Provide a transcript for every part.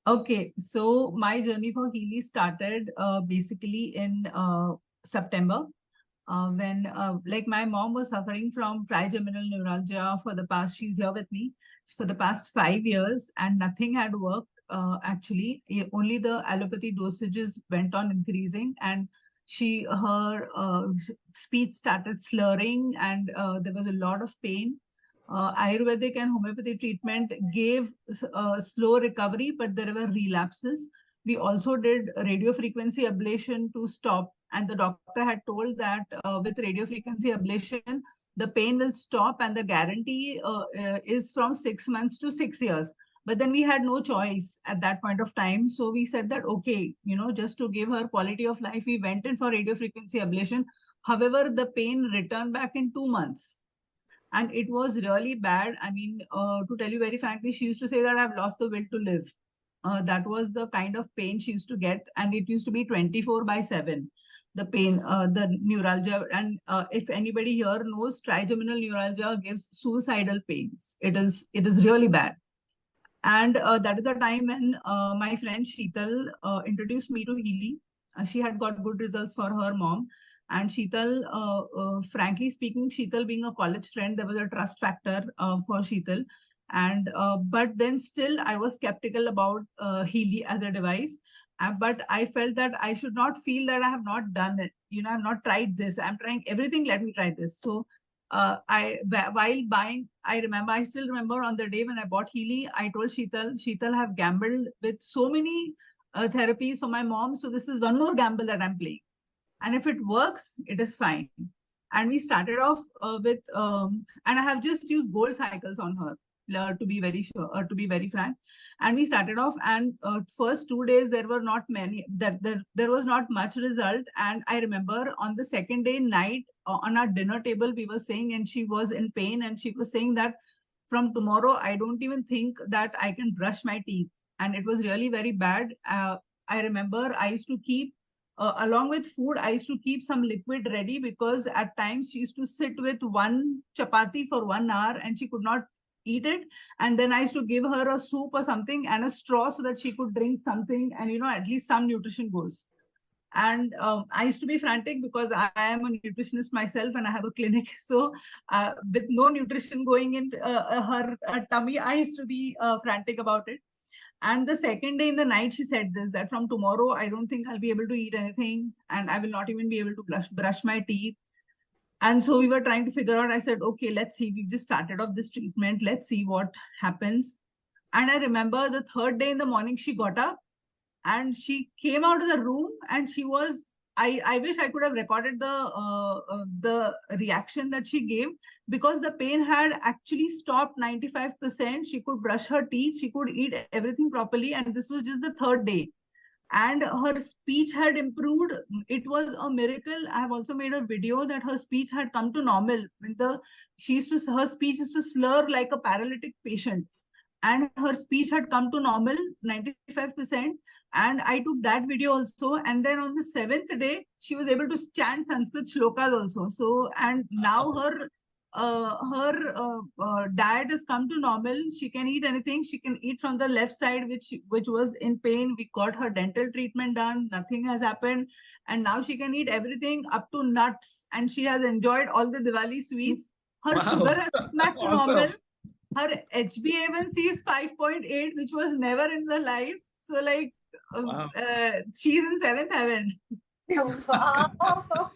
Okay, so my journey for Healy started basically in September. When like my mom was suffering from trigeminal neuralgia for the past, she's here with me for the past 5 years, and nothing had worked. Actually, only the allopathy dosages went on increasing, and her speech started slurring, and there was a lot of pain. Ayurvedic and homeopathy treatment gave slow recovery, but there were relapses. We also did radio frequency ablation to stop, and the doctor had told that with radio frequency ablation, the pain will stop, and the guarantee is from 6 months to 6 years. But then we had no choice at that point of time. So we said that, okay, just to give her quality of life, we went in for radio frequency ablation. However, the pain returned back in 2 months, and it was really bad. I mean, to tell you very frankly, she used to say that I've lost the will to live. That was the kind of pain she used to get, and it used to be 24/7. The pain, the neuralgia, and if anybody here knows, trigeminal neuralgia gives suicidal pains. It is really bad. And that is the time when my friend Sheetal introduced me to Healy. She had got good results for her mom. And Sheetal, frankly speaking, Sheetal being a college friend, there was a trust factor for Sheetal. And but then still, I was skeptical about Healy as a device. But I felt that I should not feel that I have not done it. I've not tried this. I'm trying everything. Let me try this. So while buying, I still remember on the day when I bought Healy, I told Sheetal have gambled with so many therapies for my mom. So this is one more gamble that I'm playing. And if it works, it is fine. And we started off and I have just used gold cycles on her. To be very sure, to be very frank, and we started off, and first 2 days there were not many, that there was not much result. And I remember on the second day night, on our dinner table, we were saying, and she was in pain, and she was saying that from tomorrow I don't even think that I can brush my teeth, and it was really very bad. I remember I used to keep along with food, I used to keep some liquid ready, because at times she used to sit with one chapati for 1 hour and she could not eat it. And then I used to give her a soup or something and a straw so that she could drink something, and at least some nutrition goes. And I used to be frantic because I am a nutritionist myself and I have a clinic. So with no nutrition going in her tummy, I used to be frantic about it. And the second day in the night, she said this, that from tomorrow, I don't think I'll be able to eat anything, and I will not even be able to brush my teeth. And so we were trying to figure out, I said, okay, let's see. We just started off this treatment. Let's see what happens. And I remember the third day in the morning, she got up and she came out of the room, and she was, I wish I could have recorded the reaction that she gave, because the pain had actually stopped 95%. She could brush her teeth, she could eat everything properly, and this was just the third day. And her speech had improved. It was a miracle. I have also made a video that her speech had come to normal. Her speech used to slur like a paralytic patient, and her speech had come to normal 95%. And I took that video also, and then on the seventh day she was able to chant Sanskrit shlokas also. So, and now her diet has come to normal. She can eat anything. She can eat from the left side, which was in pain. We got her dental treatment done, nothing has happened, and now she can eat everything up to nuts, and she has enjoyed all the Diwali sweets. Her sugar has come back to normal. Her HbA1c is 5.8, which was never in the life. So like, she's in seventh heaven. Wow.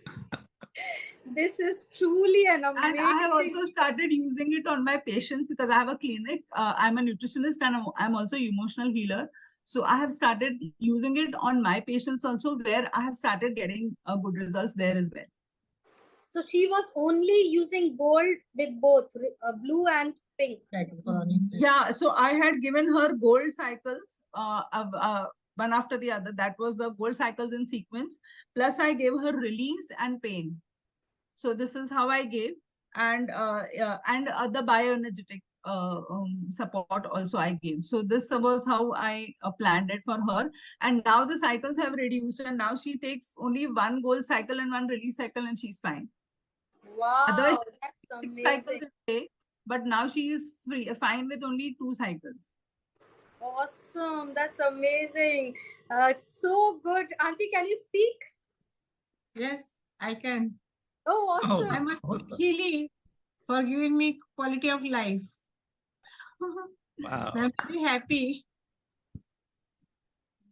This is truly an amazing. And I have also started using it on my patients, because I have a clinic. I'm a nutritionist, and I'm also an emotional healer. So I have started using it on my patients also, where I have started getting good results there as well. So she was only using gold with both blue and pink. Yeah, so I had given her gold cycles, one after the other. That was the gold cycles in sequence. Plus I gave her release and pain. So this is how I gave. And the bioenergetic support also I gave. So this was how I planned it for her. And now the cycles have reduced, and now she takes only one gold cycle and one release cycle, and she's fine. Wow, otherwise, that's amazing. cycles a day, but now she is fine with only 2 cycles. Awesome. That's amazing. It's so good. Auntie, can you speak? Yes, I can. Oh, Oh, awesome. I must awesome. thank Healy for giving me quality of life. Wow. I'm very happy.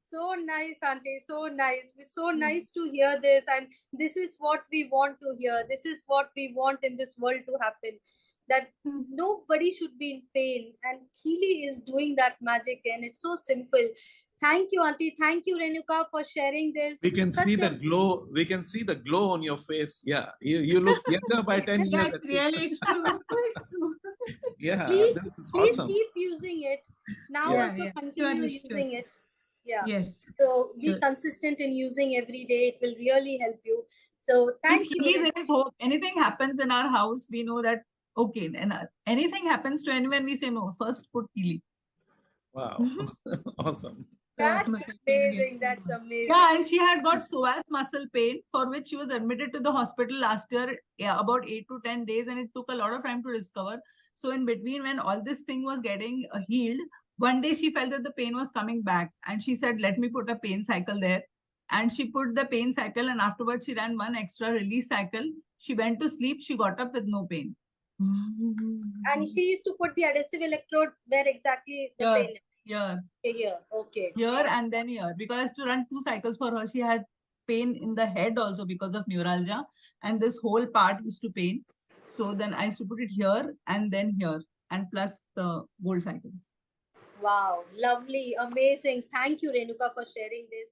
So nice, Auntie. So nice. It's so nice to hear this. And this is what we want to hear. This is what we want in this world to happen. That nobody should be in pain. And Healy is doing that magic. And it's so simple. Thank you, Auntie. Thank you, Renuka, for sharing this. We can see Such the a glow. We can see the glow on your face. Yeah. You look younger by 10 years. That's at least. really true. It's true. Yeah. please, This is please awesome. keep using it. Now Yeah. also Yeah. continue Surely, sure. using it. Yeah. Yes. So be Sure. consistent in using every day. It will really help you. So thank you. Healy, there is hope. Anything happens in our house, we know that, okay, and anything happens to anyone, we say, no, first put Healy. Wow. Awesome. That's Muscle amazing. pain. That's amazing. Yeah, and she had got psoas muscle pain, for which she was admitted to the hospital last year, about 8 to 10 days, and it took a lot of time to discover. So in between, when all this thing was getting healed, one day she felt that the pain was coming back, and she said, let me put a pain cycle there. And she put the pain cycle, and afterwards she ran one extra release cycle. She went to sleep, she got up with no pain. And she used to put the adhesive electrode where exactly the Here, pain is. here, Here. Okay. here, and then here. Because to run 2 cycles for her, she had pain in the head also because of neuralgia, and this whole part used to pain. So then I used to put it here and then here, and plus the gold cycles. Wow. Lovely. Amazing. Thank you, Renuka, for sharing this.